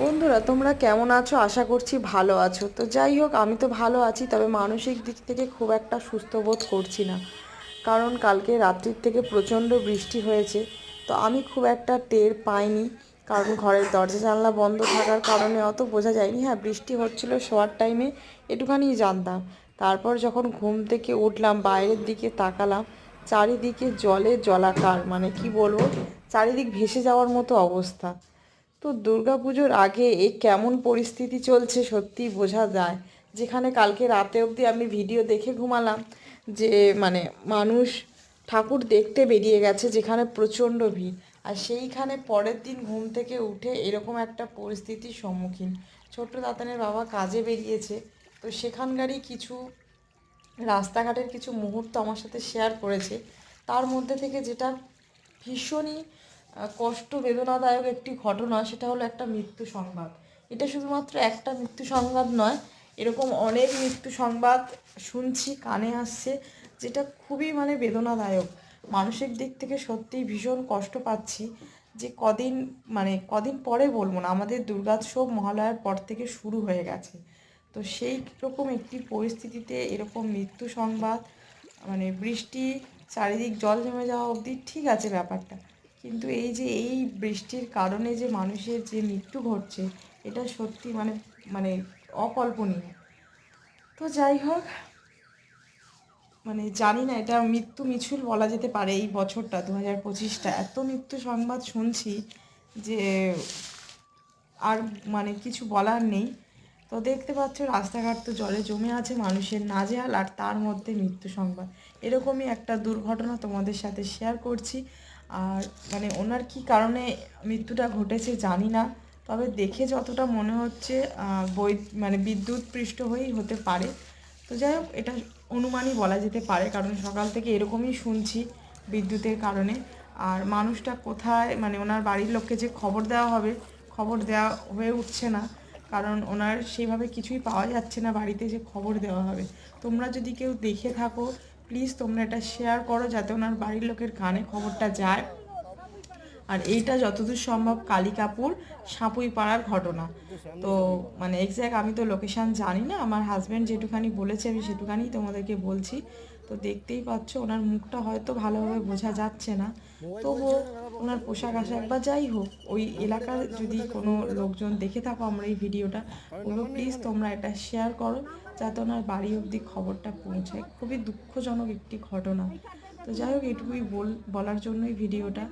বন্ধুরা তোমরা কেমন আছো? আশা করছি ভালো আছো। তো যাই হোক, আমি তো ভালো আছি, তবে মানসিক দিক থেকে খুব একটা সুস্থ বোধ করছি না। কারণ কালকে রাত্রির থেকে প্রচণ্ড বৃষ্টি হয়েছে। তো আমি খুব একটা টের পাইনি, কারণ ঘরের দরজা জানলা বন্ধ থাকার কারণে অত বোঝা যায়নি। হ্যাঁ, বৃষ্টি হচ্ছিল শোয়ার টাইমে, একটুখানি জানতাম। তারপর যখন ঘুম থেকে উঠলাম, বাইরের দিকে তাকালাম, চারিদিকে জলে জলাকার, মানে কি বলবো, চারিদিক ভেসে যাওয়ার মতো অবস্থা। তো দুর্গাপুজোর আগে এই কেমন পরিস্থিতি চলছে সত্যিই বোঝা যায়। যেখানে কালকে রাতে অবধি আমি ভিডিও দেখে ঘুমালাম যে মানে মানুষ ঠাকুর দেখতে বেরিয়ে গেছে, যেখানে প্রচণ্ড ভিড়। আর সেইখানে পরের দিন ঘুম থেকে উঠে এরকম একটা পরিস্থিতির সম্মুখীন। ছোট্ট দাতানের বাবা কাজে বেরিয়েছে, তো সেখানকারই কিছু রাস্তাঘাটের কিছু মুহূর্ত আমার সাথে শেয়ার করেছে। তার মধ্যে থেকে যেটা ভীষণই কষ্ট বেদনাদায়ক একটি ঘটনা, সেটা হলো একটা মৃত্যু সংবাদ। এটা শুধুমাত্র একটা মৃত্যু সংবাদ নয়, এরকম অনেক মৃত্যু সংবাদ শুনছি, কানে আসছে, যেটা খুবই মানে বেদনাদায়ক। মানসিক দিক থেকে সত্যিই ভীষণ কষ্ট পাচ্ছি। যে কদিন পরে বলবো না, আমাদের দুর্গোৎসব মহালয়ার পর থেকে শুরু হয়ে গেছে। তো সেই রকম একটি পরিস্থিতিতে এরকম মৃত্যু সংবাদ, মানে বৃষ্টি, চারিদিক জল জমে যাওয়া অবধি ঠিক আছে ব্যাপারটা, কিন্তু এই যে এই বৃষ্টির কারণে যে মানুষের যে মৃত্যু ঘটছে, এটা সত্যি মানে মানে অকল্পনীয়। তো যাই হোক, মানে জানি না, এটা মৃত্যু মিছিল বলা যেতে পারে। এই বছরটা 2025টা এত মৃত্যু সংবাদ শুনছি যে আর মানে কিছু বলার নেই। তো দেখতে পাচ্ছ রাস্তাঘাট তো জলে জমে আছে, মানুষের নাজেহাল, আর তার মধ্যে মৃত্যু সংবাদ। এরকমই একটা দুর্ঘটনা তোমাদের সাথে শেয়ার করছি। আর মানে ওনার কি কারণে মৃত্যুটা ঘটেছে জানি না, তবে দেখে যতটা মনে হচ্ছে মানে বিদ্যুৎ পৃষ্ঠ হয়েই হতে পারে। তো যাই হোক, এটা অনুমানই বলা যেতে পারে, কারণ সকাল থেকে এরকমই শুনছি বিদ্যুতের কারণে। আর মানুষটা কোথায়, মানে ওনার বাড়ির লোককে যে খবর দেওয়া হবে, খবর দেওয়া হয়ে উঠছে না, কারণ ওনার সেইভাবে কিছুই পাওয়া যাচ্ছে না বাড়িতে যে খবর দেওয়া হবে। তোমরা যদি কেউ দেখে থাকো, প্লিজ তোমরা এটা শেয়ার করো, যাতে ওনার বাড়ির লোকের কানে খবরটা যায়। আর এইটা যতদূর সম্ভব কালিকাপুর সাপুই পাড়ার ঘটনা। তো মানে এক্স্যাক্ট আমি তো লোকেশান জানি না, আমার হাজব্যান্ড যেটুখানি বলেছে আমি সেটুখানি তোমাদেরকে বলছি। তো দেখতেই পাচ্ছ ওনার মুখটা হয়তো ভালোভাবে বোঝা যাচ্ছে না, তবুও ওনার পোশাক আশাক বা যাই হোক, ওই এলাকার যদি কোনো লোকজন দেখে থাকো আমরা এই ভিডিওটা, বলবো প্লিজ তোমরা এটা শেয়ার করো, যাতে ওনার বাড়ি অবধি খবরটা পৌঁছায়। খুবই দুঃখজনক একটি ঘটনা। তো যাই হোক, এটুকুই বলার জন্যই ভিডিওটা।